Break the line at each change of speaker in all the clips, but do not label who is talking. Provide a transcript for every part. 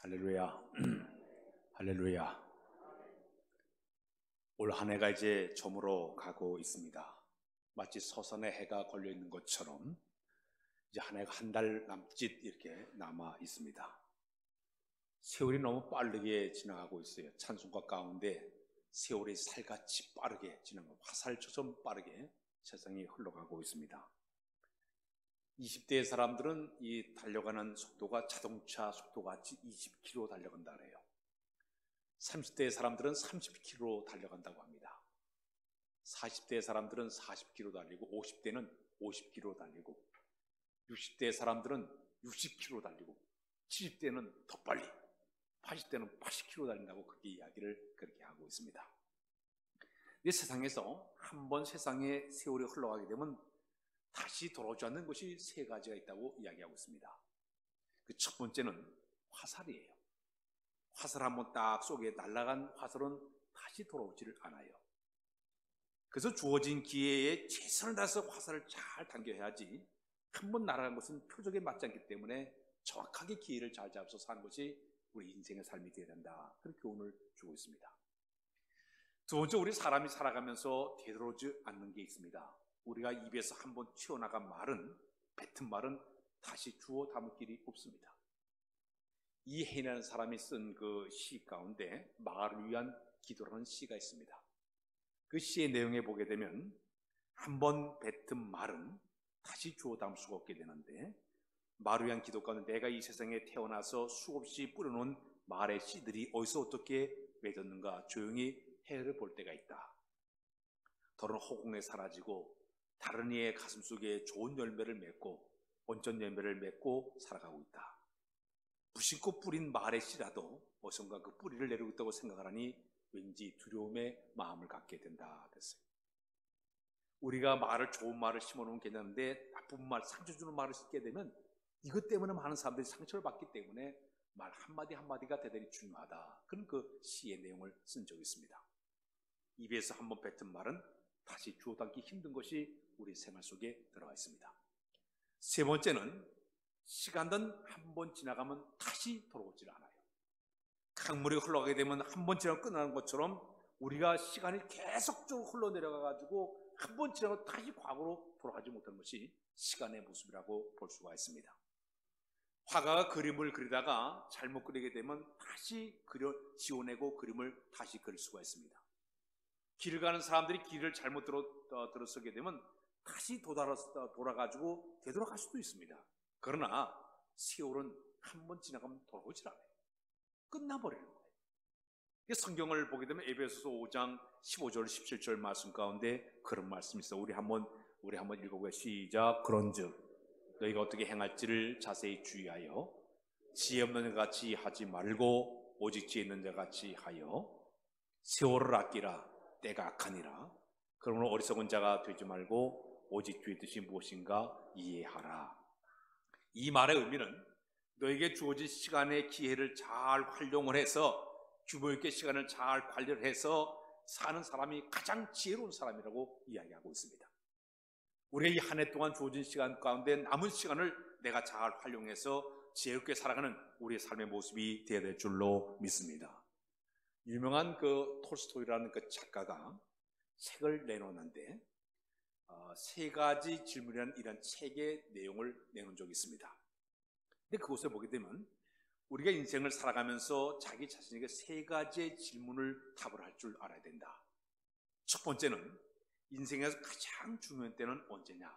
할렐루야. 할렐루야. 올 한 해가 이제 저물어 가고 있습니다. 마치 서산에 해가 걸려 있는 것처럼 이제 한 해가 한 달 남짓 이렇게 남아 있습니다. 세월이 너무 빠르게 지나가고 있어요. 찬송가 가운데 세월이 살같이 빠르게 지나가고 화살처럼 빠르게 세상이 흘러가고 있습니다. 20대의 사람들은 이 달려가는 속도가 자동차 속도가 20km 달려간다 그래요. 30대의 사람들은 30km 달려간다고 합니다. 40대의 사람들은 40km 달리고 50대는 50km 달리고 60대의 사람들은 60km 달리고 70대는 더 빨리 80대는 80km 달린다고 그렇게 이야기를 그렇게 하고 있습니다. 이 세상에서 한번 세상의 세월이 흘러가게 되면 다시 돌아오지 않는 것이 세 가지가 있다고 이야기하고 있습니다. 그 첫 번째는 화살이에요. 화살 한번 딱 쏘게 날아간 화살은 다시 돌아오지를 않아요. 그래서 주어진 기회에 최선을 다해서 화살을 잘 당겨야지 한번 날아간 것은 표적에 맞지 않기 때문에 정확하게 기회를 잘 잡아서 사는 것이 우리 인생의 삶이 되어야 된다. 그렇게 교훈을 주고 있습니다. 두 번째, 우리 사람이 살아가면서 되돌아오지 않는 게 있습니다. 우리가 입에서 한번 튀어나간 말은, 뱉은 말은 다시 주워 담을 길이 없습니다. 이해인이라는 사람이 쓴 그 시 가운데 마을을 위한 기도라는 시가 있습니다. 그 시의 내용에 보게 되면 한번 뱉은 말은 다시 주워 담을 수가 없게 되는데, 말을 위한 기도 가운데 내가 이 세상에 태어나서 수없이 뿌려놓은 말의 씨들이 어디서 어떻게 맺었는가 조용히 헤아려 볼 때가 있다. 더러운 허공에 사라지고 다른 이의 가슴 속에 좋은 열매를 맺고 온전 열매를 맺고 살아가고 있다. 무심코 뿌린 말의 씨라도 어딘가 그 뿌리를 내리고 있다고 생각하니 왠지 두려움의 마음을 갖게 된다 그랬어요. 우리가 좋은 말을 심어놓으면 괜찮은데 나쁜 말, 상처 주는 말을 심게 되면 이것 때문에 많은 사람들이 상처를 받기 때문에 말 한마디 한마디가 대단히 중요하다. 그런 그 시의 내용을 쓴 적이 있습니다. 입에서 한번 뱉은 말은 다시 주워 담기 힘든 것이 우리 생활 속에 들어가 있습니다. 세 번째는 시간은 한 번 지나가면 다시 돌아오질 않아요. 강물이 흘러가게 되면 한 번 지나고 끝나는 것처럼 우리가 시간이 계속적으로 흘러내려가가지고 한 번 지나고 다시 과거로 돌아가지 못하는 것이 시간의 모습이라고 볼 수가 있습니다. 화가가 그림을 그리다가 잘못 그리게 되면 다시 지워내고 그림을 다시 그릴 수가 있습니다. 길 가는 사람들이 길을 잘못 들어서게 되면 다시 돌아가지고 되돌아갈 수도 있습니다. 그러나 세월은 한 번 지나가면 돌아오질 않아요. 끝나버리는 거예요. 성경을 보게 되면 에베소서 5장 15절 17절 말씀 가운데 그런 말씀이 있어요. 우리 한번 읽어보겠습니다. 시작. 그런즉 너희가 어떻게 행할지를 자세히 주의하여 지혜 없는 자 같이 하지 말고 오직 지혜 있는 자 같이 하여 세월을 아끼라. 때가 악하니라. 그러므로 어리석은 자가 되지 말고 오직 주의 뜻이 무엇인가 이해하라. 이 말의 의미는 너에게 주어진 시간의 기회를 잘 활용을 해서 규모 있게 시간을 잘 관리를 해서 사는 사람이 가장 지혜로운 사람이라고 이야기하고 있습니다. 우리의 이 한 해 동안 주어진 시간 가운데 남은 시간을 내가 잘 활용해서 지혜롭게 살아가는 우리의 삶의 모습이 되어야 될 줄로 믿습니다. 유명한 그 톨스토이라는 그 작가가 책을 내놓았는데 세 가지 질문이라는 이런 책의 내용을 내놓은 적이 있습니다. 근데 그것을 보게 되면 우리가 인생을 살아가면서 자기 자신에게 세 가지의 질문을 답을 할 줄 알아야 된다. 첫 번째는 인생에서 가장 중요한 때는 언제냐?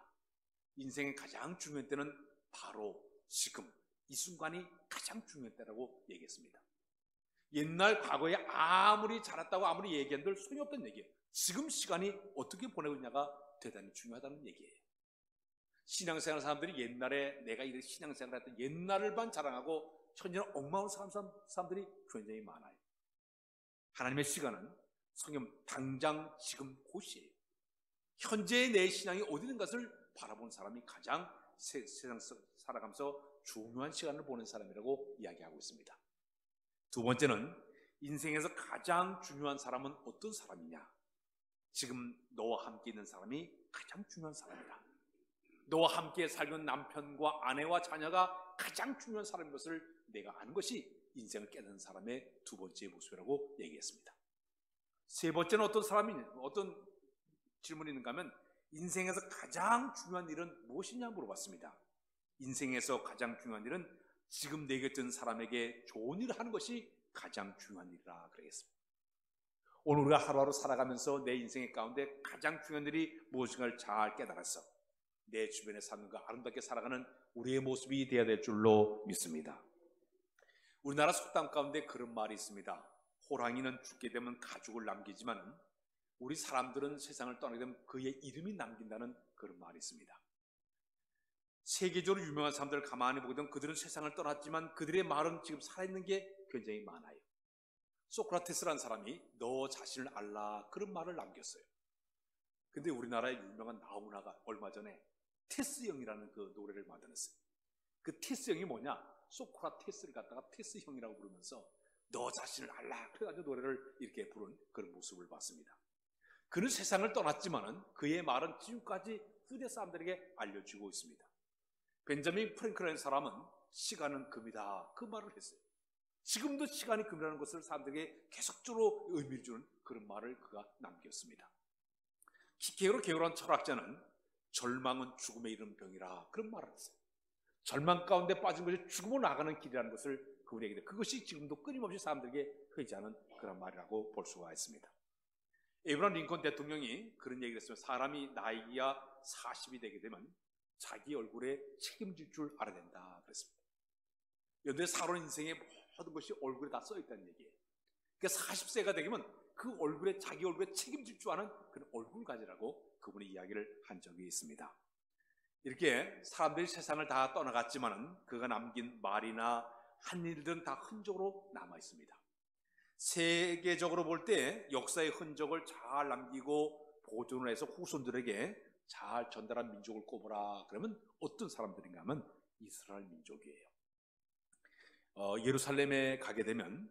인생의 가장 중요한 때는 바로 지금 이 순간이 가장 중요한 때라고 얘기했습니다. 옛날 과거에 아무리 잘했다고 아무리 얘기한들 소용이 없던 얘기예요. 지금 시간이 어떻게 보내고 있냐가 대단히 중요하다는 얘기예요. 신앙생활 사람들이 옛날에 내가 이렇게 신앙생활 했던 옛날을만 자랑하고 현재는 엉망으로 사는 사람들이 굉장히 많아요. 하나님의 시간은 성경 당장 지금 곧이에요. 현재의 내 신앙이 어디 있는 것을 바라보는 사람이 가장 세상 살아가면서 중요한 시간을 보낸 사람이라고 이야기하고 있습니다. 두 번째는 인생에서 가장 중요한 사람은 어떤 사람이냐? 지금 너와 함께 있는 사람이 가장 중요한 사람이다. 너와 함께 살던 남편과 아내와 자녀가 가장 중요한 사람인 것을 내가 아는 것이 인생을 깨닫는 사람의 두 번째 모습이라고 얘기했습니다. 세 번째는 어떤 질문이 있는가 하면 인생에서 가장 중요한 일은 무엇이냐 물어봤습니다. 인생에서 가장 중요한 일은 지금 내 곁에 있는 사람에게 좋은 일을 하는 것이 가장 중요한 일이라 그러겠습니다. 오늘 우리가 하루하루 살아가면서 내 인생의 가운데 가장 중요한 일이 무엇인가를 잘 깨달아서 내 주변의 삶과 아름답게 살아가는 우리의 모습이 되어야 될 줄로 믿습니다. 우리나라 속담 가운데 그런 말이 있습니다. 호랑이는 죽게 되면 가죽을 남기지만 우리 사람들은 세상을 떠나게 되면 그의 이름이 남긴다는 그런 말이 있습니다. 세계적으로 유명한 사람들을 가만히 보게 되면 그들은 세상을 떠났지만 그들의 말은 지금 살아있는 게 굉장히 많아요. 소크라테스라는 사람이 너 자신을 알라 그런 말을 남겼어요. 근데 우리나라의 유명한 나훈아가 얼마 전에 테스 형이라는 그 노래를 만들었어요. 그 테스 형이 뭐냐? 소크라테스를 갖다가 테스 형이라고 부르면서 너 자신을 알라 그래가지고 노래를 이렇게 부른 그런 모습을 봤습니다. 그는 세상을 떠났지만은 그의 말은 지금까지 후대 사람들에게 알려지고 있습니다. 벤자민 프랭클이라는 사람은 시간은 금이다 그 말을 했어요. 지금도 시간이 금이라는 것을 사람들에게 계속적으로 의미를 주는 그런 말을 그가 남겼습니다. 키케로 게오라는 철학자는 절망은 죽음에 이르는 병이라 그런 말을 했어요. 절망 가운데 빠진 것이 죽음으로 나가는 길이라는 것을 그분이 얘기해요. 그것이 지금도 끊임없이 사람들에게 흐지하는 그런 말이라고 볼 수가 있습니다. 에이브라함 링컨 대통령이 그런 얘기를 했어요. 사람이 나이가 40이 되게 되면 자기 얼굴에 책임질 줄 알아야 된다 그랬습니다. 연대 살아온 인생의 모든 것이 얼굴에 다 써있다는 얘기예요. 그러니까 40세가 되면 그 얼굴에 자기 얼굴에 책임질 줄 아는 그런 얼굴 가지라고 그분이 이야기를 한 적이 있습니다. 이렇게 사람들이 세상을 다 떠나갔지만은 그가 남긴 말이나 한 일들은 다 흔적으로 남아 있습니다. 세계적으로 볼 때 역사의 흔적을 잘 남기고 보존을 해서 후손들에게 잘 전달한 민족을 꼽으라 그러면 어떤 사람들인가 하면 이스라엘 민족이에요. 예루살렘에 가게 되면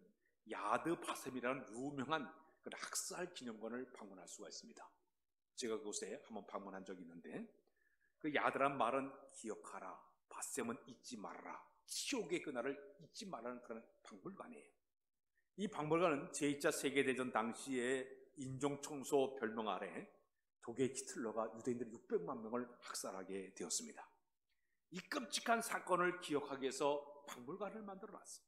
야드 바셈이라는 유명한 학살 기념관을 방문할 수가 있습니다. 제가 그곳에 한번 방문한 적이 있는데 그 야드란 말은 기억하라, 바셈은 잊지 말아라, 치욕의 그날을 잊지 말라는 그런 박물관이에요. 이 박물관은 제2차 세계대전 당시에 인종청소 별명 아래 독일 히틀러가 유대인들 600만 명을 학살하게 되었습니다. 이 끔찍한 사건을 기억하기 위해서 박물관을 만들어놨어요.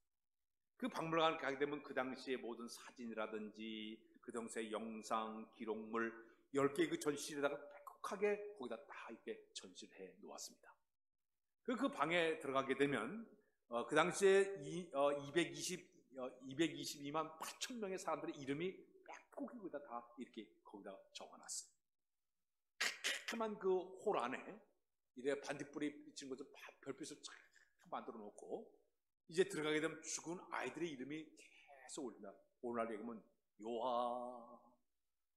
그 박물관을 가게 되면 그 당시의 모든 사진이라든지 그 당시의 영상, 기록물 10개의 그 전시실에다가 빽빽하게 거기다 다 이렇게 전시를 해 놓았습니다. 그 방에 들어가게 되면 그 당시에 222만 8천 명의 사람들의 이름이 빽빽하게 거기다 다 이렇게 거기다 적어놨어요. 큼큼한 그 홀 안에 이래 반딧불이 비친 것을 별빛을 쫙 만들어 놓고 이제 들어가게 되면 죽은 아이들의 이름이 계속 올린다. 오늘날 얘기하면 요한,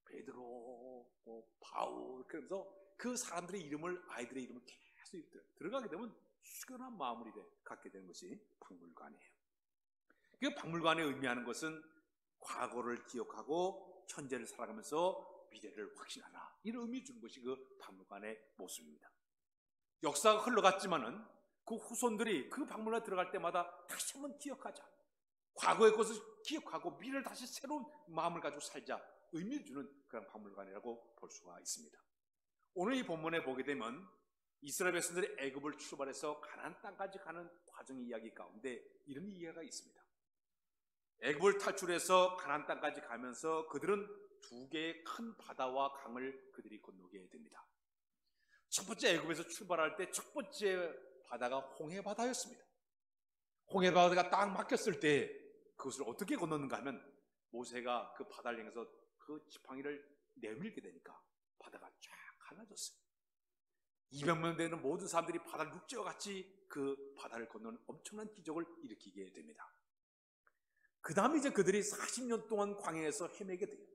베드로, 바울 그러면서 그 사람들의 이름을 아이들의 이름을 계속 들어가게 되면 숙연한 마음을 갖게 되는 것이 박물관이에요. 그 박물관이 의미하는 것은 과거를 기억하고 현재를 살아가면서 미래를 확신하라 이런 의미 주는 것이 그 박물관의 모습입니다. 역사가 흘러갔지만은 그 후손들이 그 박물관에 들어갈 때마다 다시 한번 기억하자. 과거의 것을 기억하고 미래를 다시 새로운 마음을 가지고 살자. 의미를 주는 그런 박물관이라고 볼 수가 있습니다. 오늘 이 본문에 보게 되면 이스라엘 백성들이 애굽을 출발해서 가나안 땅까지 가는 과정의 이야기 가운데 이런 이야기가 있습니다. 애굽을 탈출해서 가나안 땅까지 가면서 그들은 두 개의 큰 바다와 강을 그들이 건너게 됩니다. 첫 번째 애굽에서 출발할 때 첫 번째 바다가 홍해바다였습니다. 홍해바다가 딱 막혔을 때 그것을 어떻게 건넜는가 하면 모세가 그 바다를 향해서 그 지팡이를 내밀게 되니까 바다가 쫙 갈라졌어요. 200명 되는 모든 사람들이 바다를 육지와 같이 그 바다를 건너는 엄청난 기적을 일으키게 됩니다. 그 다음에 이제 그들이 40년 동안 광야에서 헤매게 돼요.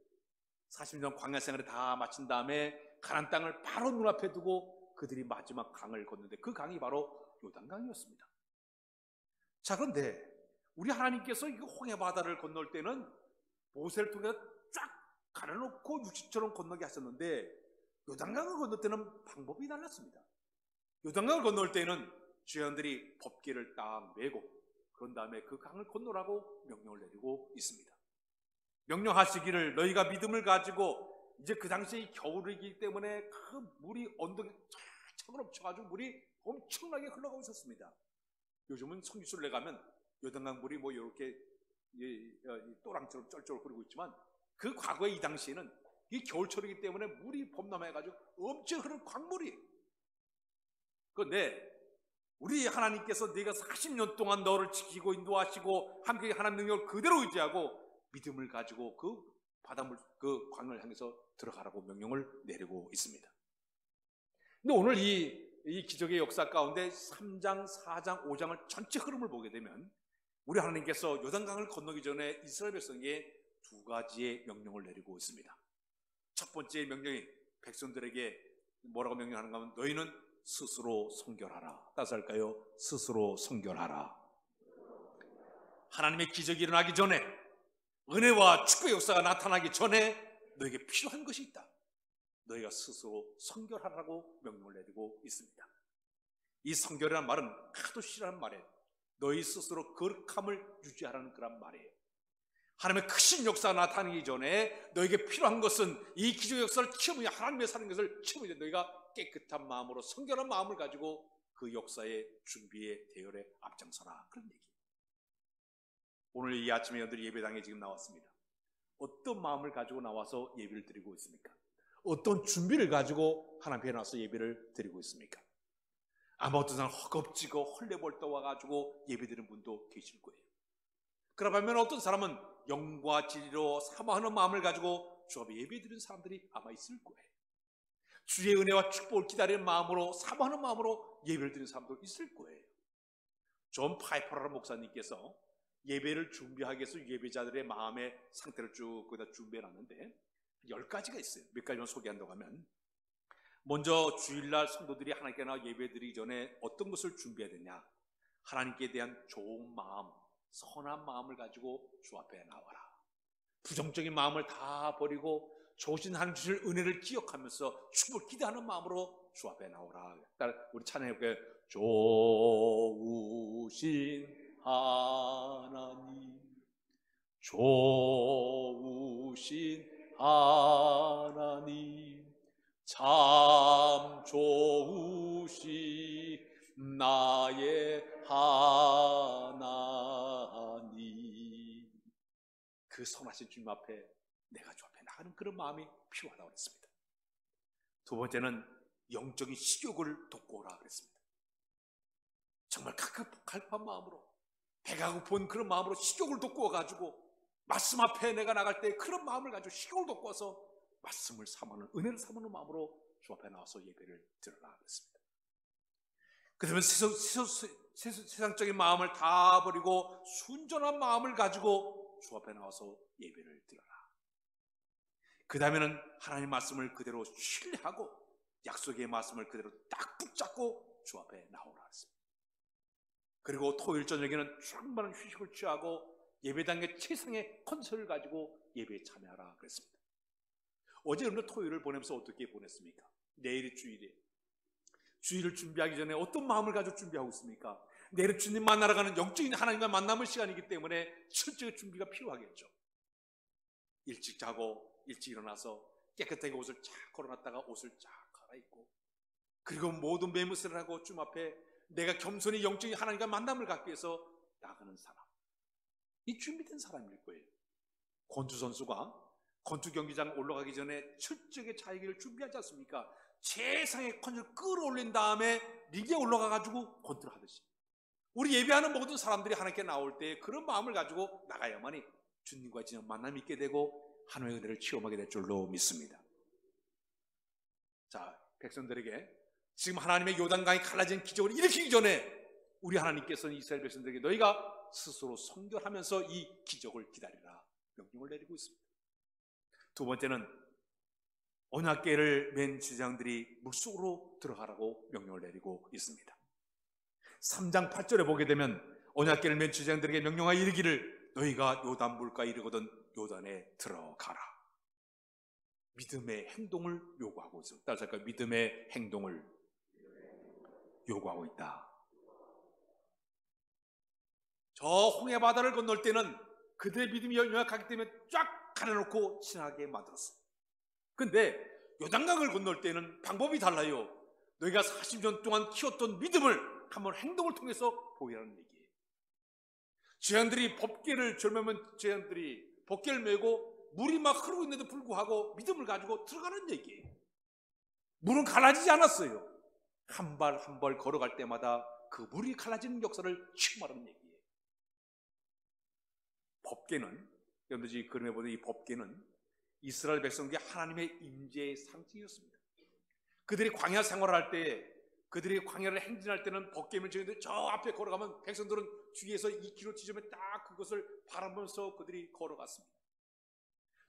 40년 광야 생활을 다 마친 다음에 가나안 땅을 바로 눈앞에 두고 그들이 마지막 강을 건너는데 그 강이 바로 요단강이었습니다. 자, 그런데 우리 하나님께서 이 홍해 바다를 건널 때는 모세를 통해서 쫙 갈아놓고 육지처럼 건너게 하셨는데 요단강을 건널 때는 방법이 달랐습니다. 요단강을 건널 때에는 주장들이 법궤를 딱 메고 그런 다음에 그 강을 건너라고 명령을 내리고 있습니다. 명령하시기를 너희가 믿음을 가지고 이제 그 당시에 겨울이기 때문에 그 물이 언덕에 차고 넘쳐가지고 물이 엄청나게 흘러가고 있었습니다. 요즘은 성지순례 가면 요단강 물이 뭐 이렇게 또랑처럼 쩔쩔 흐르고 있지만 그 과거에 이 당시에는 이 겨울철이기 때문에 물이 범람해가지고 엄청 흐르는 광물이. 그런데 우리 하나님께서 네가 40년 동안 너를 지키고 인도하시고 함께 하나님 능력을 그대로 의지하고 믿음을 가지고 그 바닷물 그 광을 향해서 들어가라고 명령을 내리고 있습니다. 근데 오늘 이 기적의 역사 가운데 3장, 4장, 5장을 전체 흐름을 보게 되면 우리 하나님께서 요단강을 건너기 전에 이스라엘 백성에게 두 가지의 명령을 내리고 있습니다. 첫 번째 명령이 백성들에게 뭐라고 명령하는가 하면 너희는 스스로 성결하라. 따서 할까요? 스스로 성결하라. 하나님의 기적이 일어나기 전에, 은혜와 축복의 역사가 나타나기 전에 너에게 필요한 것이 있다. 너희가 스스로 성결하라고 명령을 내리고 있습니다. 이 성결이라는 말은 하도 싫어하는 말이에요. 너희 스스로 거룩함을 유지하라는 그런 말이에요. 하나님의 크신 역사가 나타나기 전에 너에게 필요한 것은 이 기적의 역사를 체험하여 하나님의 사는 것을 체험하여 너희가 깨끗한 마음으로 성결한 마음을 가지고 그 역사의 준비에 대열에 앞장서라. 그런 얘기예요. 오늘 이 아침에 여러분들이 예배당에 지금 나왔습니다. 어떤 마음을 가지고 나와서 예배를 드리고 있습니까? 어떤 준비를 가지고 하나님 앞에 나와서 예배를 드리고 있습니까? 아마 어떤 사람 허겁지겁 헐레벌떡 와가지고 예배드리는 분도 계실 거예요. 그러면 어떤 사람은 영과 진리로 사모하는 마음을 가지고 주 앞에 예배드리는 사람들이 아마 있을 거예요. 주의 은혜와 축복을 기다리는 마음으로 사모하는 마음으로 예배를 드리는 사람도 있을 거예요. 존 파이퍼라는 목사님께서 예배를 준비하기 위해서 예배자들의 마음의 상태를 쭉 거기다 준비해놨는데 10가지가 있어요. 몇 가지만 소개한다고 하면, 먼저 주일날 성도들이 하나님께 나와 예배드리기 전에 어떤 것을 준비해야 되냐? 하나님께 대한 좋은 마음, 선한 마음을 가지고 주 앞에 나와라. 부정적인 마음을 다 버리고 좋으신 하나님 주실 은혜를 기억하면서 축복을 기대하는 마음으로 주 앞에 나오라. 우리 찬양해볼게요. 좋으신 하나님, 좋으신 하나님, 참 좋으신 나의 하나님. 그 선하신 주님 앞에 내가 주 앞에 나가는 그런 마음이 필요하다고 그랬습니다. 두 번째는 영적인 식욕을 돋고 오라 그랬습니다. 정말 갈급한 마음으로, 배가 고픈 그런 마음으로 식욕을 돋고 와가지고 말씀 앞에 내가 나갈 때 그런 마음을 가지고 식욕을 돋고 와서 말씀을 사모하는, 은혜를 사모하는 마음으로 주 앞에 나와서 예배를 드려라 그랬습니다. 그러면 세상적인 마음을 다 버리고 순전한 마음을 가지고 주 앞에 나와서 예배를 드려라. 그 다음에는 하나님의 말씀을 그대로 신뢰하고 약속의 말씀을 그대로 딱 붙잡고 주 앞에 나오라 했습니다. 그리고 토요일 저녁에는 충분한 휴식을 취하고 예배당의 최상의 컨셉을 가지고 예배에 참여하라 그랬습니다. 어제 오늘 토요일을 보내면서 어떻게 보냈습니까? 내일이 주일이에요. 주일을 준비하기 전에 어떤 마음을 가지고 준비하고 있습니까? 내일 주님 만나러 가는 영적인 하나님과 만남의 시간이기 때문에 철저히 준비가 필요하겠죠. 일찍 자고 일찍 일어나서 깨끗하게 옷을 쫙 걸어놨다가 옷을 쫙 갈아입고, 그리고 모든 매무새를 하고 주님 앞에 내가 겸손히 영적인 하나님과 만남을 갖기 위해서 나가는 사람, 이 준비된 사람일 거예요. 권투 선수가 권투 경기장 올라가기 전에 철저하게 자기를 준비하지 않습니까? 최상의 컨디션을 끌어올린 다음에 링에 올라가가지고 권투를 하듯이, 우리 예배하는 모든 사람들이 하나님께 나올 때 그런 마음을 가지고 나가야만이 주님과 진정 만남이 있게 되고 하나님의 은혜를 체험하게 될 줄로 믿습니다. 자, 백성들에게 지금 하나님의 요단강이 갈라진 기적을 일으키기 전에 우리 하나님께서는 이스라엘 백성들에게 너희가 스스로 성결하면서 이 기적을 기다리라 명령을 내리고 있습니다. 두 번째는 언약궤를 맨 제사장들이 물속으로 들어가라고 명령을 내리고 있습니다. 3장 8절에 보게 되면 언약궤를 맨 제사장들에게 명령하여 이르기를 너희가 요단 물가에 이르거든 요단에 들어가라. 믿음의 행동을 요구하고 있습니다. 따라서 믿음의 행동을 요구하고 있다. 저 홍해 바다를 건널 때는 그들의 믿음이 연약하기 때문에 쫙 가려놓고 지나게 만들었어. 근데 요단강을 건널 때는 방법이 달라요. 너희가 40년 동안 키웠던 믿음을 한번 행동을 통해서 보이라는 얘기예요. 제자들이 법궤를 젊으면 제자들이 법궤를 메고 물이 막 흐르고 있는데도 불구하고 믿음을 가지고 들어가는 얘기예요. 물은 갈라지지 않았어요. 한 발 한 발 걸어갈 때마다 그 물이 갈라지는 역사를 체험하는 얘기예요. 법궤는, 여러분들이 그림에 보는 이 법궤는 이스라엘 백성에게 하나님의 임재의 상징이었습니다. 그들이 광야 생활할 때, 그들이 광야를 행진할 때는 법궤를 지는데 저 앞에 걸어가면 백성들은 주위에서 2km 지점에 딱 그것을 바라보면서 그들이 걸어갔습니다.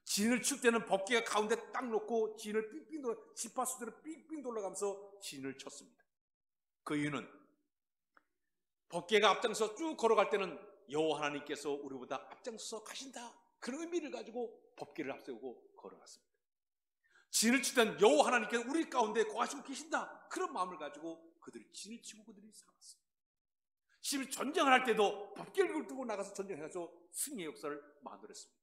진을 칠 때는 법궤가 가운데 딱 놓고 진을 삥삥 돌아, 지파수들을 삥삥 돌아가면서 진을 쳤습니다. 그 이유는 법궤가 앞장서 쭉 걸어갈 때는 여호와 하나님께서 우리보다 앞장서 가신다, 그런 의미를 가지고 법궤를 앞세우고 걸어갔습니다. 진을 치던 여호와 하나님께서 우리 가운데 거하시고 계신다, 그런 마음을 가지고 그들이 진을 치고 그들이 살았습니다. 심지어 전쟁을 할 때도 법궤를 두고 나가서 전쟁해서 승리의 역사를 만들었습니다.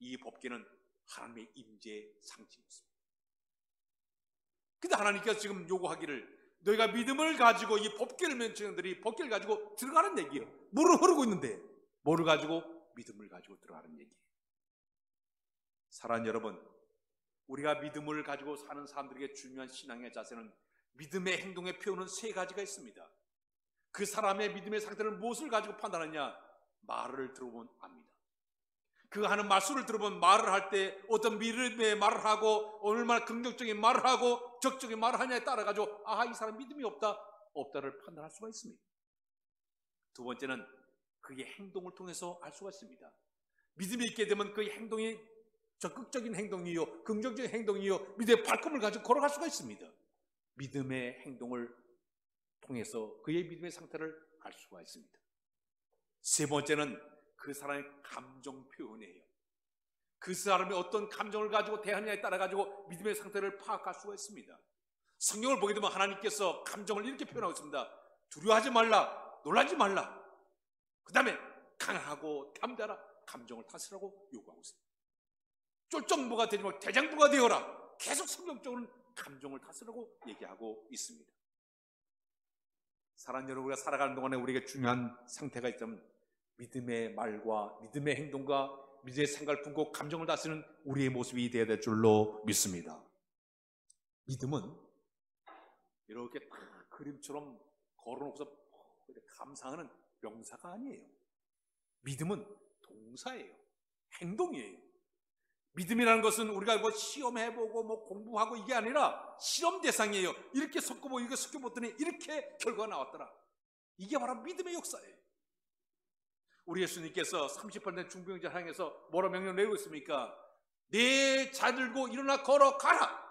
이 법궤는 하나님의 임재의 상징이었습니다. 근데 하나님께서 지금 요구하기를, 너희가 믿음을 가지고 이 법궤를 맨 청년들이 법궤를 가지고 들어가는 얘기예요. 물을 흐르고 있는데 뭐를 가지고? 믿음을 가지고 들어가는 얘기예요. 사랑하는 여러분, 우리가 믿음을 가지고 사는 사람들에게 중요한 신앙의 자세는 믿음의 행동의 표현은 세 가지가 있습니다. 그 사람의 믿음의 상태를 무엇을 가지고 판단하냐? 말을 들어보면 압니다. 그 하는 말씀을 들어보면 말을 할 때 어떤 믿음의 말을 하고 얼마나 긍정적인 말을 하고 적적인 말을 하냐에 따라 가지고 아하, 이 사람 믿음이 없다를 판단할 수가 있습니다. 두 번째는 그의 행동을 통해서 알 수가 있습니다. 믿음이 있게 되면 그 행동이 적극적인 행동이요, 긍정적인 행동이요, 믿음의 발걸음을 가지고 걸어갈 수가 있습니다. 믿음의 행동을 통해서 그의 믿음의 상태를 알 수가 있습니다. 세 번째는 그 사람의 감정 표현이에요. 그 사람이 어떤 감정을 가지고 대하느냐에 따라 가지고 믿음의 상태를 파악할 수가 있습니다. 성경을 보게 되면 하나님께서 감정을 이렇게 표현하고 있습니다. 두려워하지 말라, 놀라지 말라. 그 다음에 강하고 담대하라, 감정을 다스리라고 요구하고 있습니다. 쫄정부가 되지 말고 대장부가 되어라. 계속 성경적으로는 감정을 다스리라고 얘기하고 있습니다. 사랑하는 여러분, 우리가 살아가는 동안에 우리에게 중요한 상태가 있다면 믿음의 말과 믿음의 행동과 믿음의 생각을 품고 감정을 다스리는 우리의 모습이 되어야 될 줄로 믿습니다. 믿음은 이렇게 딱 그림처럼 걸어놓고서 감상하는 명사가 아니에요. 믿음은 동사예요. 행동이에요. 믿음이라는 것은 우리가 뭐 시험해보고 뭐 공부하고 이게 아니라 실험 대상이에요. 이렇게 섞어보고 이렇게 섞어보더니 이렇게 결과가 나왔더라. 이게 바로 믿음의 역사예요. 우리 예수님께서 38년 중병자를 향해서 뭐라 명령을 내리고 있습니까? 내 자 들고 일어나 걸어가라.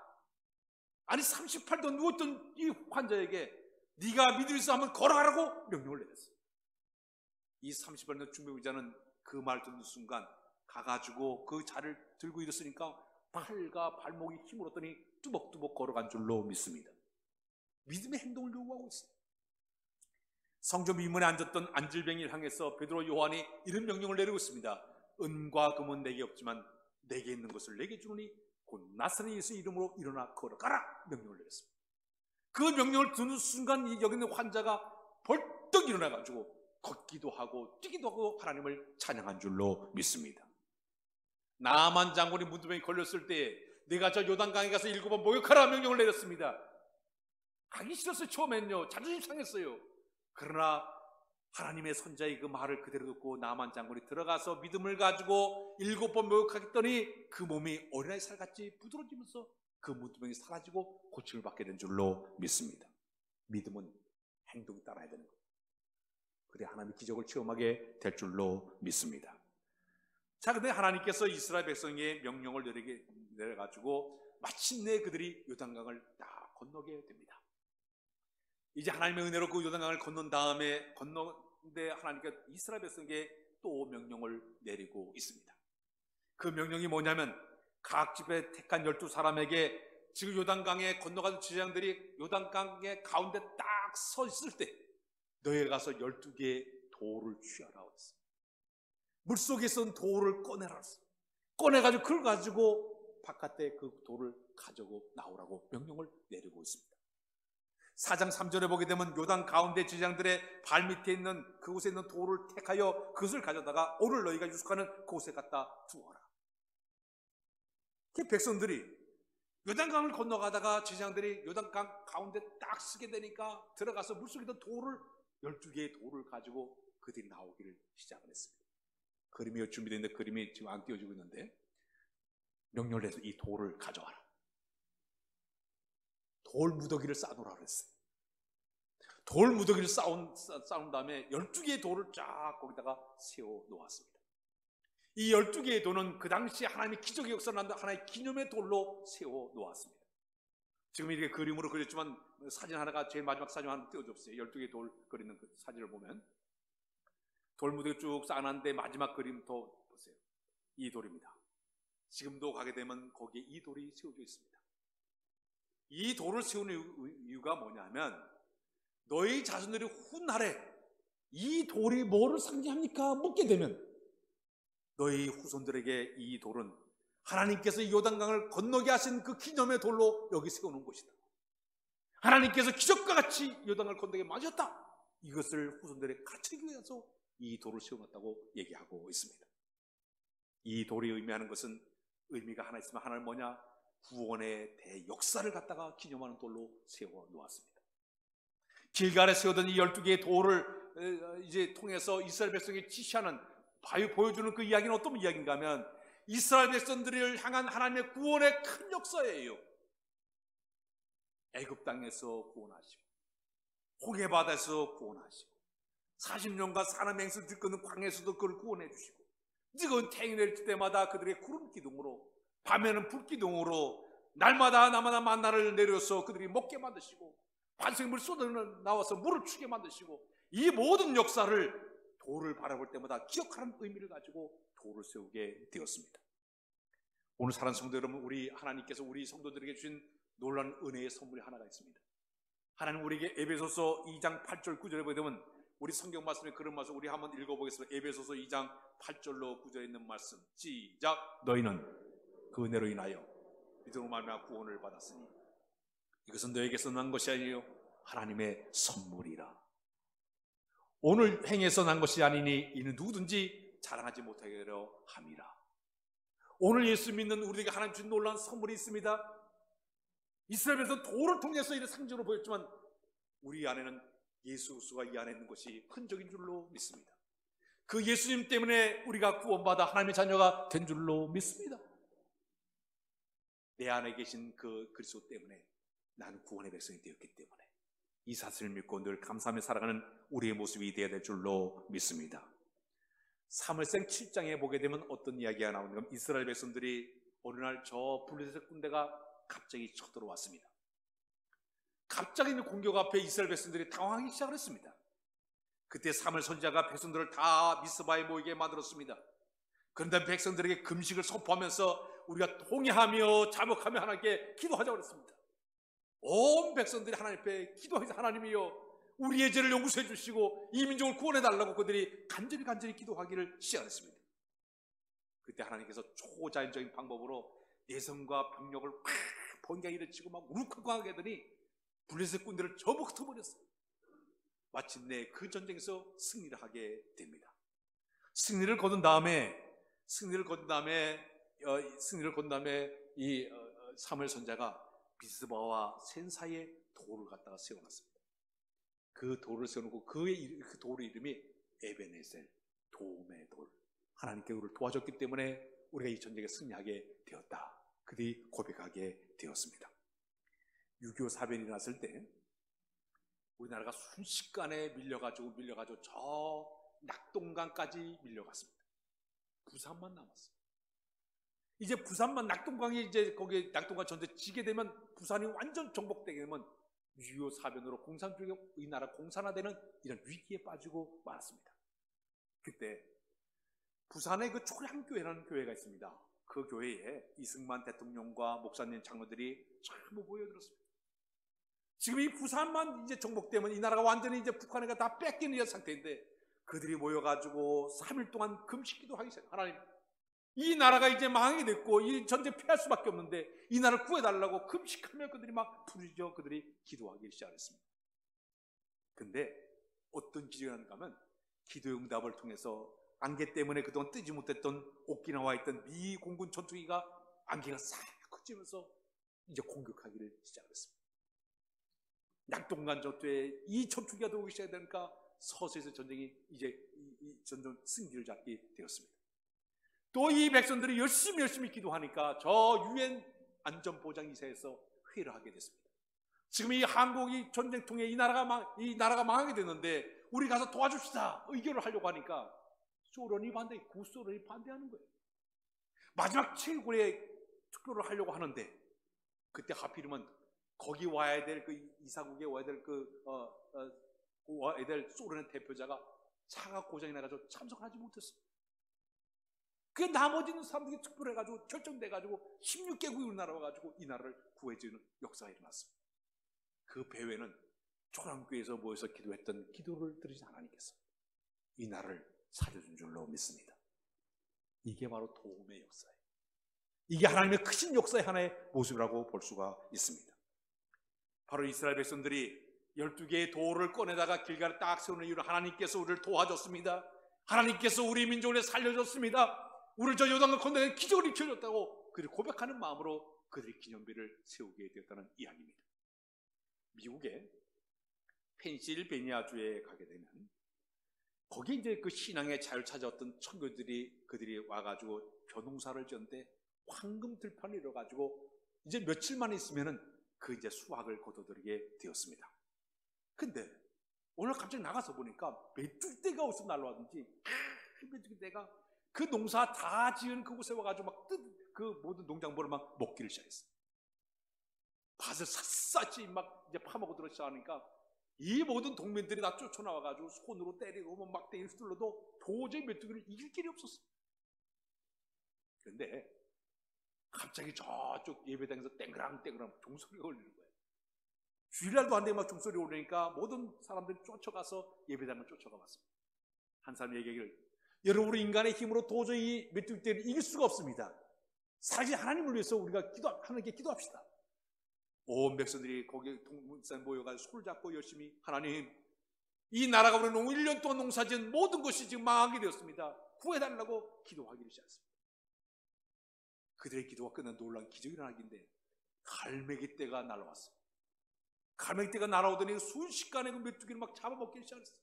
아니 38도 누웠던 이 환자에게 네가 믿음이 있어 한번 걸어가라고 명령을 내렸어요. 이 38년 중병자는 그 말 듣는 순간 가가지고 그 자를 들고 일었으니까 발과 발목이 힘을 얻더니 뚜벅뚜벅 걸어간 줄로 믿습니다. 믿음의 행동을 요구하고 있어요. 성전 미문에 앉았던 안질뱅이를 향해서 베드로, 요한이 이런 명령을 내리고 있습니다. 은과 금은 내게 없지만 내게 있는 것을 내게 주노니 곧 나사렛 예수 이름으로 일어나 걸어가라 명령을 내렸습니다. 그 명령을 듣는 순간 여기 있는 환자가 벌떡 일어나가지고 걷기도 하고 뛰기도 하고 하나님을 찬양한 줄로 믿습니다. 나만 장군이 문두병에 걸렸을 때 내가 저 요단강에 가서 7번 목욕하라 명령을 내렸습니다. 하기 싫었어요. 처음엔요. 자존심 상했어요. 그러나 하나님의 선자의 그 말을 그대로 듣고 나만 장군이 들어가서 믿음을 가지고 7번 목욕하겠더니 그 몸이 어린아이 살같이 부드러워지면서 그 문두병이 사라지고 고침을 받게 된 줄로 믿습니다. 믿음은 행동이 따라야 되는 거예요. 그래 하나님의 기적을 체험하게 될 줄로 믿습니다. 자, 근데 하나님께서 이스라엘 백성의 명령을 내려가지고 마침내 그들이 요단강을 다 건너게 됩니다. 이제 하나님의 은혜로 그 요단강을 건넌 다음에 건너는데 하나님께서 이스라엘 백성에게 또 명령을 내리고 있습니다. 그 명령이 뭐냐면 각 집에 택한 12사람에게 지금 요단강에 건너가는 제사장들이 요단강의 가운데 딱 딱 서 있을 때 너희가 가서 12개의 돌을 취하라 그랬어요. 물속에서 돌을 꺼내라 그랬어요. 꺼내가지고 그걸 가지고 바깥에 그 돌을 가지고 나오라고 명령을 내리고 있습니다. 4장 3절에 보게 되면 요단 가운데 제사장들의 발밑에 있는 그곳에 있는 돌을 택하여 그것을 가져다가 오늘 너희가 유숙하는 그곳에 갖다 두어라. 그 백성들이 요단강을 건너가다가 제사장들이 요단강 가운데 딱 쓰게 되니까 들어가서 물속에 있는 돌을 12개의 돌을 가지고 그들이 나오기를 시작을 했습니다. 그림이 준비되어 있는데 그림이 지금 안 띄워지고 있는데 명령을 해서 이 돌을 가져와라. 돌 무더기를 쌓아놓으라 그랬어요. 돌 무더기를 쌓은 다음에 12개의 돌을 쫙 거기다가 세워 놓았습니다. 이 12개의 돌은 그 당시 하나님의 기적의 역사를 한다 하나의 기념의 돌로 세워 놓았습니다. 지금 이렇게 그림으로 그렸지만 사진 하나가 제일 마지막 사진 하나 띄워줬어요. 12개의 돌 그리는 그 사진을 보면 돌 무더기 쭉 쌓아놨는데 마지막 그림부터 보세요. 이 돌입니다. 지금도 가게 되면 거기에 이 돌이 세워져 있습니다. 이 돌을 세우는 이유가 뭐냐면 너희 자손들이 훗날에 이 돌이 뭐를 상징합니까? 묻게 되면 너희 후손들에게 이 돌은 하나님께서 요단강을 건너게 하신 그 기념의 돌로 여기 세우는 곳이다. 하나님께서 기적과 같이 요단강을 건너게 마셨다. 이것을 후손들에게 가르치기 위해서 이 돌을 세워놨다고 얘기하고 있습니다. 이 돌이 의미하는 것은 의미가 하나 있으면 하나는 뭐냐? 구원의 대역사를 갖다가 기념하는 돌로 세워 놓았습니다. 길갈에 세우던 이 12개의 돌을 이제 통해서 이스라엘 백성이 지시하는 보여주는 그 이야기는 어떤 이야기인가 하면 이스라엘 백성들을 향한 하나님의 구원의 큰 역사예요. 애굽 땅에서 구원하시고 호계바다에서 구원하시고 40년간 사람의 행세를 들끓는 광야에서도 그걸 구원해 주시고 뜨거운 태양이 내릴 때마다 그들의 구름 기둥으로 밤에는 불 기둥으로 날마다 만나를 내려서 그들이 먹게 만드시고 반석물 쏟아 나와서 물을 추게 만드시고 이 모든 역사를 돌을 바라볼 때마다 기억하는 의미를 가지고 돌을 세우게 되었습니다. 오늘 사랑하는 성도 여러분, 우리 하나님께서 우리 성도들에게 주신 놀라운 은혜의 선물이 하나가 있습니다. 하나님 우리에게 에베소서 2장 8절 9절에 보게 되면 우리 성경 말씀에 그런 말씀 우리 한번 읽어보겠습니다. 에베소서 2장 8절로 9절에 있는 말씀 시작. 너희는 그 은혜로 인하여 믿음으로 말미암아 구원을 받았으니 이것은 너에게서 난 것이 아니요 하나님의 선물이라. 오늘 행해서 난 것이 아니니 이는 누구든지 자랑하지 못하게 하려 함이라. 오늘 예수 믿는 우리에게 하나님 주신 놀라운 선물이 있습니다. 이스라엘에서 돌을 통해서 이런 상징으로 보였지만 우리 안에는 예수 그리스도가 이 안에 있는 것이 흔적인 줄로 믿습니다. 그 예수님 때문에 우리가 구원받아 하나님의 자녀가 된 줄로 믿습니다. 내 안에 계신 그 그리스도 때문에 나는 구원의 백성이 되었기 때문에 이 사실을 믿고 늘 감사하며 살아가는 우리의 모습이 되어야 될 줄로 믿습니다. 사무엘상 7장에 보게 되면 어떤 이야기가 나오는가? 이스라엘 백성들이 어느 날 저 블레셋 군대가 갑자기 쳐들어왔습니다. 갑자기 있는 공격 앞에 이스라엘 백성들이 당황하기 시작을 했습니다. 그때 사무엘 선지자가 백성들을 다 미스바에 모이게 만들었습니다. 그런데 백성들에게 금식을 선포하면서 우리가 통회하며 자복하며 하나님께 기도하자고 했습니다. 온 백성들이 하나님 앞에 기도하면서 하나님이여 우리의 죄를 용서해 주시고 이 민족을 구원해 달라고 그들이 간절히 기도하기를 시작했습니다. 그때 하나님께서 초자연적인 방법으로 내성과 병력을 막 번개가 일으키고 막 울컥하게 하더니 블레셋 군대를 전부 흩어버렸어요. 마침내 그 전쟁에서 승리를 하게 됩니다. 승리를 거둔 다음에 이 사무엘 선지자가 미스바와 센 사이에 돌을 갖다가 세워놨습니다. 그 돌을 세워놓고 그 돌의 이름이 에베네셀, 도움의 돌. 하나님께 우리를 도와줬기 때문에 우리가 이 전쟁에 승리하게 되었다. 그들이 고백하게 되었습니다. 6.25 사변이 났을 때 우리나라가 순식간에 밀려가지고 저 낙동강까지 밀려갔습니다. 부산만 남았어요. 이제 부산만 낙동강이 이제 거기 낙동강 전쟁 지게 되면 부산이 완전 정복되게 되면 6.25 사변으로 공산주의가 이 나라 공산화되는 이런 위기에 빠지고 말았습니다. 그때 부산에 그 초량교회라는 교회가 있습니다. 그 교회에 이승만 대통령과 목사님 장로들이 전부 모여들었습니다. 지금 이 부산만 이제 정복되면 이 나라가 완전히 이제 북한에게 다 뺏기는 상태인데, 그들이 모여가지고 3일 동안 금식기도 하기 시작해요. 하나님, 이 나라가 이제 망하게 됐고 이 전쟁 피할 수밖에 없는데 이 나라를 구해달라고 금식하며 그들이 막 부르짖어 그들이 기도하기 시작했습니다. 근데 어떤 기적이 나는가 하면, 기도의 응답을 통해서 안개 때문에 그동안 뜨지 못했던 오키나와에 있던 미 공군 전투기가 안개가 싹 커지면서 이제 공격하기를 시작했습니다. 낙동강 전투에 이 전투기가 들어오기 시작하니까 서서히 전쟁이 이제 이 전쟁 승기를 잡게 되었습니다. 또 이 백성들이 열심히 기도하니까 저 유엔 안전보장이사에서 회의를 하게 됐습니다. 지금 이 한국이 전쟁 통해 이 나라가 망하게 됐는데 우리 가서 도와줍시다 의결을 하려고 하니까 소련이 구소련이 반대하는 거예요. 마지막 최고의 투표를 하려고 하는데, 그때 하필이면 거기 와야 될 그 이사국에 와야 될 와야 될 소련의 대표자가 차가 고장이 나가지고 참석하지 못했어요. 그 나머지 있는 사람들이 투표해가지고 결정돼가지고 16개국이 우리나라 와가지고 이 나라를 구해주는 역사가 일어났습니다. 그 배회는 초랑교회에서 모여서 기도했던 기도를 들으신 하나님께서 이 나라를 살려준 줄로 믿습니다. 이게 바로 도움의 역사예요. 이게 하나님의 크신 역사의 하나의 모습이라고 볼 수가 있습니다. 바로 이스라엘 백성들이 12개의 도를 꺼내다가 길가를 딱 세우는 이유로 하나님께서 우리를 도와줬습니다. 하나님께서 우리 민족을 살려줬습니다. 우리를 저 요단강 건너에 기적을 일으켜줬다고 그들이 고백하는 마음으로 그들이 기념비를 세우게 되었다는 이야기입니다. 미국의 펜실베니아주에 가게 되면 거기 이제 그 신앙의 자유를 찾아왔던 청교들이 그들이 와가지고 벼농사를 지었는데 황금 들판을 이뤄가지고 이제 며칠만 있으면은 그 이제 수확을 거둬들이게 되었습니다. 근데 오늘 갑자기 나가서 보니까 메뚜기떼가 어디서 날라왔는지 메뚜기떼가 그 농사 다 지은 그곳에 와가지고 막 그 모든 농작물을 막 먹기를 시작했어요. 밭을 샅샅이 막 이제 파먹어 들어 시작하니까 이 모든 동민들이 다 쫓아나와가지고 손으로 때리고 뭐 막대기를 휘둘러도 도저히 메뚜기를 이길 길이 없었어요. 그런데 갑자기 저쪽 예배당에서 땡그랑 종소리가 울리는 거예요. 주일날도 안 되게 막 종소리 울리니까 모든 사람들이 쫓아가서 예배당을 쫓아가 봤습니다. 한 사람이 얘기를, 여러분 우리 인간의 힘으로 도저히 메뚜기떼를 이길 수가 없습니다. 사실 하나님을 위해서 우리가 하나님께 기도합시다. 온 백성들이 거기 동문산에 모여가지고 손을 잡고 열심히, 하나님 이 나라가 우리 1년 동안 농사지은 모든 것이 지금 망하게 되었습니다. 구해달라고 기도하기를 시작했습니다. 그들의 기도가 끝난 놀라운 기적이 일어나긴데 갈매기떼가 날아왔어요. 갈매기떼가 날아오더니 순식간에 그 메뚜기를 막 잡아먹기 시작했어요.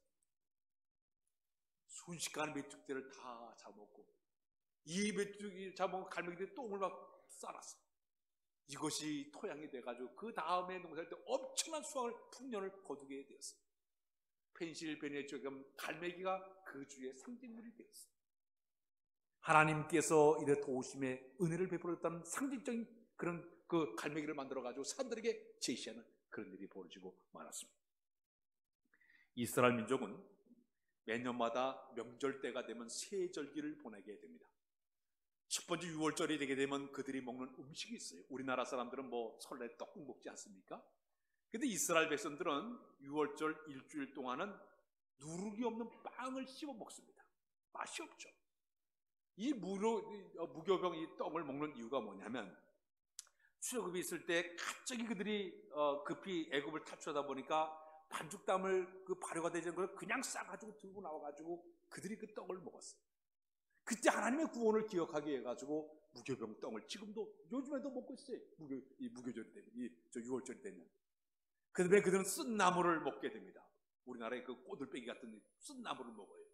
순식간에 메뚜기떼를 다 잡아먹고 이 메뚜기 잡아먹은 갈매기떼 똥을 막 싸놨어요. 이것이 토양이 돼가지고 그 다음에 농사할 때 엄청난 수확을 풍년을 거두게 되었어요. 펜실베니아 쪽에 갈매기가 그 주의 상징물이 되었어요. 하나님께서 이래 도우심의 은혜를 베풀었다는 상징적인 그런 그 갈매기를 만들어가지고 사람들에게 제시하는 그런 일이 벌어지고 말았습니다. 이스라엘 민족은 매년마다 명절 때가 되면 세 절기를 보내게 됩니다. 첫 번째 6월절이 되게 되면 그들이 먹는 음식이 있어요. 우리나라 사람들은 뭐 설날에 떡국 먹지 않습니까? 근데 이스라엘 백성들은 6월절 일주일 동안은 누룩이 없는 빵을 씹어 먹습니다. 맛이 없죠. 이 무교병 이 떡을 먹는 이유가 뭐냐면, 출애굽이 있을 때 갑자기 그들이 급히 애굽을 탈출하다 보니까 반죽담을 그 발효가 되지 않은 걸 그냥 싸가지고 들고 나와가지고 그들이 그 떡을 먹었어요. 그때 하나님의 구원을 기억하게 해가지고 무교병 떡을 지금도 요즘에도 먹고 있어요. 무교절이 되면, 저 6월절이 되면. 그 다음에 그들은 쓴 나물을 먹게 됩니다. 우리나라의 그 꼬들빼기 같은 쓴 나물을 먹어요.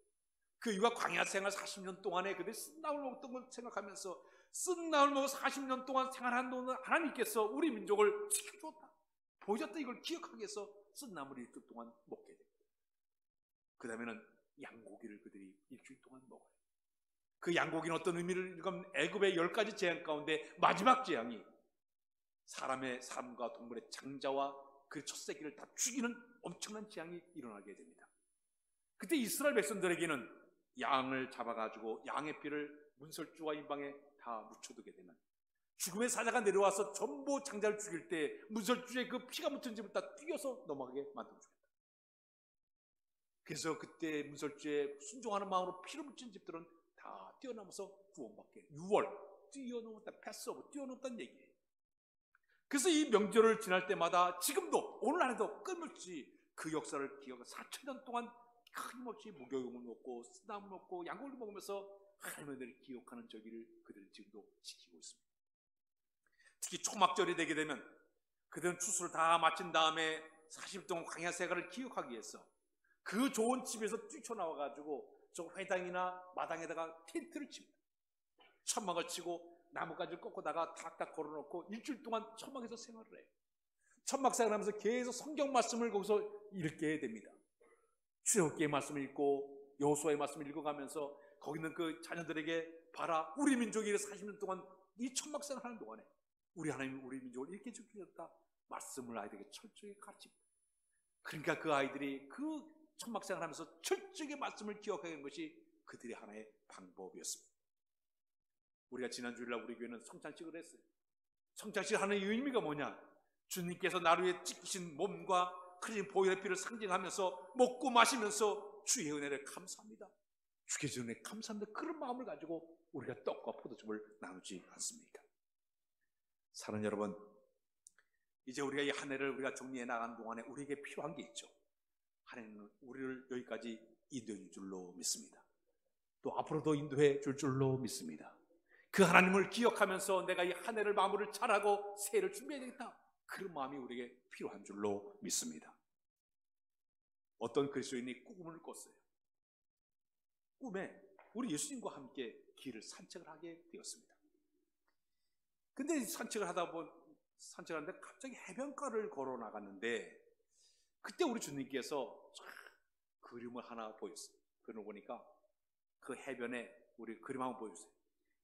그 이유가 광야 생활 40년 동안에 그들이 쓴 나물 먹었던 걸 생각하면서, 쓴 나물 먹어 40년 동안 생활한 동안 하나님께서 우리 민족을 지켜줬다, 보여줬다, 이걸 기억하기 위해서 쓴 나물을 일주일 동안 먹게 됩니다. 그 다음에는 양고기를 그들이 일주일 동안 먹어요. 그 양고기는 어떤 의미를 읽으면 애굽의 10가지 재앙 가운데 마지막 재앙이 사람의 삶과 동물의 장자와 그 첫 새끼를 다 죽이는 엄청난 재앙이 일어나게 됩니다. 그때 이스라엘 백성들에게는 양을 잡아가지고 양의 피를 문설주와 임방에 다 묻혀두게 되면 죽음의 사자가 내려와서 전부 장자를 죽일 때 문설주에 그 피가 묻은 집을 다 뛰어서 넘어가게 만들어 주겠다. 그래서 그때 문설주에 순종하는 마음으로 피를 묻힌 집들은 다 뛰어넘어서 구원받게, 6월 뛰어넘었다, 패스오브 뛰어넘었다는 얘기예요. 그래서 이 명절을 지날 때마다 지금도 오늘 안에도 끊임없이 그 역사를 기억하고 4,000년 동안 끊임없이 무교육을 먹고 쓰담을 먹고 양고기를 먹으면서 하나님을 기억하는 저기를 그들은 지금도 지키고 있습니다. 특히 초막절이 되게 되면 그들은 추수를 다 마친 다음에 40일 동안 광야 생활을 기억하기 위해서 그 좋은 집에서 뛰쳐나와가지고 저 회당이나 마당에다가 텐트를 칩니다. 천막을 치고 나뭇가지를 꺾고다가 탁탁 걸어놓고 일주일 동안 천막에서 생활을 해요. 천막 생활하면서 계속 성경 말씀을 거기서 읽게 됩니다. 출애굽기의 말씀을 읽고 여호수아의 말씀을 읽어가면서 거기 있는 그 자녀들에게 봐라, 우리 민족이 40년 동안 이 천막 생활하는 동안에 우리 하나님은 우리 민족을 이렇게 지키셨다 말씀을 아이들에게 철저히 가르칩니다. 그러니까 그 아이들이 그 천막 생활하면서 철저하게 말씀을 기억하는 것이 그들의 하나의 방법이었습니다. 우리가 지난 주일날 우리 교회는 성찬식을 했어요. 성찬식 하는 의미가 뭐냐? 주님께서 나를 위해 찢기신 몸과 흘린 보혈의 피를 상징하면서 먹고 마시면서 주의 은혜를 감사합니다. 주의 은혜 감사합니다. 그런 마음을 가지고 우리가 떡과 포도즙을 나누지 않습니까? 사랑하는 여러분, 이제 우리가 이 한 해를 우리가 정리해 나가는 동안에 우리에게 필요한 게 있죠. 하나님은 우리를 여기까지 인도해 줄 줄로 믿습니다. 또 앞으로도 인도해 줄 줄로 믿습니다. 그 하나님을 기억하면서 내가 이 한 해를 마무리를 잘하고 새해를 준비해야 되겠다, 그런 마음이 우리에게 필요한 줄로 믿습니다. 어떤 그리스도인이 꿈을 꿨어요. 꿈에 우리 예수님과 함께 길을 산책을 하게 되었습니다. 근데 산책을 산책하는데 갑자기 해변가를 걸어 나갔는데 그때 우리 주님께서 그림을 하나 보였어요. 그림을 보니까 그 해변에 우리 그림 한번 보여주세요.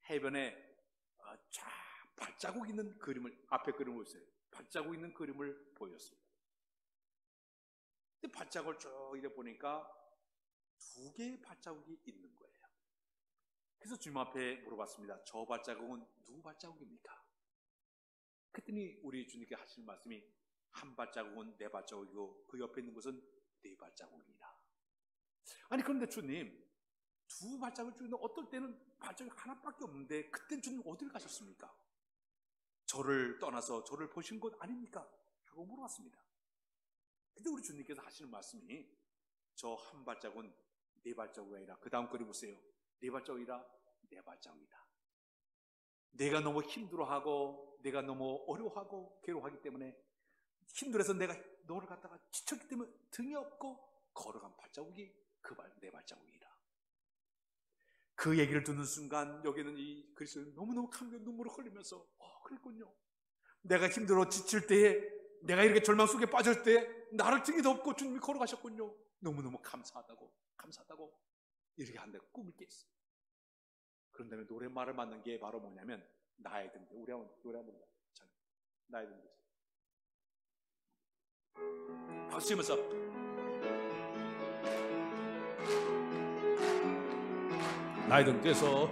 해변에 쫙 발자국 있는 그림을, 앞에 그림을 보였어요. 발자국 있는 그림을 보였습니다. 근데 발자국을 쭉 이래 보니까 2개의 발자국이 있는 거예요. 그래서 주님 앞에 물어봤습니다. 저 발자국은 누구 발자국입니까? 그랬더니 우리 주님께 하시는 말씀이 한 발자국은 내 발자국이고 그 옆에 있는 것은 네 발자국이라. 아니 그런데 주님, 2 발자국을 주는데 어떨 때는 발자국이 하나밖에 없는데 그땐 주님 어디를 가셨습니까? 저를 떠나서 저를 보신 것 아닙니까? 하고 물어봤습니다. 근데 우리 주님께서 하시는 말씀이 저 한 발자국은 네 발자국이 아니라, 그 다음 글을 보세요. 네 발자국이라 네 발자국이다. 내가 너무 힘들어하고 내가 너무 어려워하고 괴로워하기 때문에 힘들어서 내가 너를 갖다가 지쳤기 때문에 등이 없고 걸어간 발자국이 내 발자국이라. 그 얘기를 듣는 순간 여기는 이 그리스도는 너무너무 감격 눈물을 흘리면서 그랬군요. 내가 힘들어 지칠 때에, 내가 이렇게 절망 속에 빠질 때 나를 등이 덮고 주님이 걸어가셨군요. 너무너무 감사하다고 이렇게 한다고 꿈을 깼어요. 그런 다음에 노랫말을 만든 게 바로 뭐냐면 나의 등. 우리 한번 노래 한번 자, 나의 등. 박수 치면서 나의 등 뒤에서,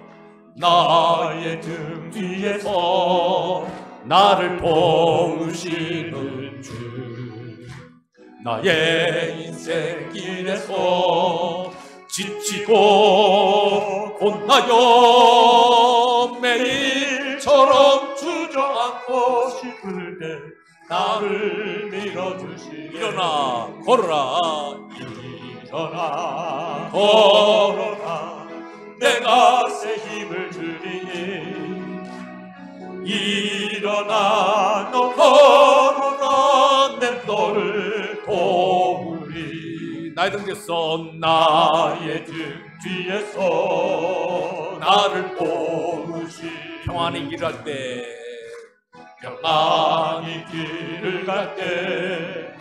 나의 등 뒤에서 나를 도우시는 주, 나의 인생 길에서 지치고 혼나여 매일처럼 주저앉고 싶을 때 나를 밀어주시네.
일어나 걸어라,
일어나 걸어라, 내가 새 힘을 주리니. 일어나 너 걸어라, 내 너를 도우리.
나의 등 뒤에서,
나의 등 뒤에서 나를 도우시.
평안히 길을 할 때,
평안히 길을 갈 때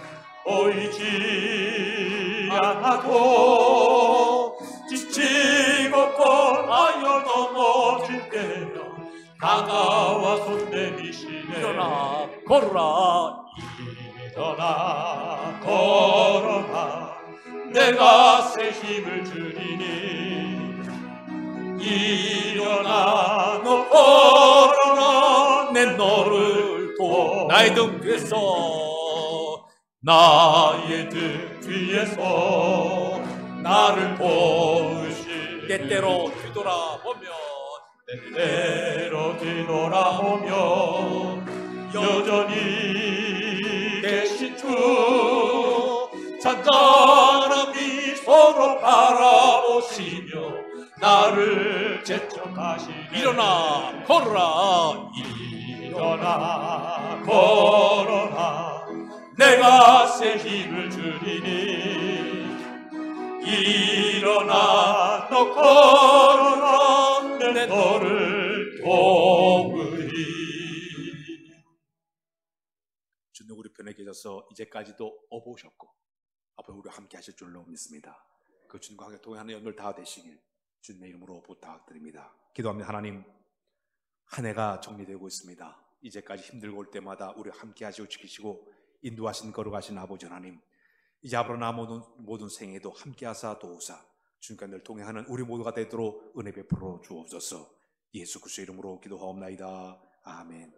보이지 않아도 지치고 꼴하여 넘어질 때면 다가와 손 내미시네.
일어나 걸어라,
일어나 걸어라, 내가 새 힘을 주리니. 일어나 너 걸어라, 나의 등 뒤에서 나의 등 뒤에서 나를 도우시
때때로 뒤돌아보며
때때로 뒤돌아보며 여전히 계신 주 잔잔한 미소로 바라보시며 나를 재촉하시네.
일어나 걸어라
일어나 걸어라 내가 새 힘을 주리니 일어나 너 걸어라 내 너를 도우리.
주님 우리 편에 계셔서 이제까지도 어보셨고 앞으로 우리 함께 하실 줄로 믿습니다. 그 주님과 함께 동행하는 연들 다 되시길 주님의 이름으로 부탁드립니다. 기도합니다. 하나님, 한 해가 정리되고 있습니다. 이제까지 힘들고 올 때마다 우리 함께 하시고 지키시고 인도하신 걸어가신 아버지 하나님, 이제 앞으로 나 모든 생애도 함께 하사 도우사 주님과 늘 동행하는 우리 모두가 되도록 은혜 베풀어 주옵소서. 예수 그리스도의 이름으로 기도하옵나이다. 아멘.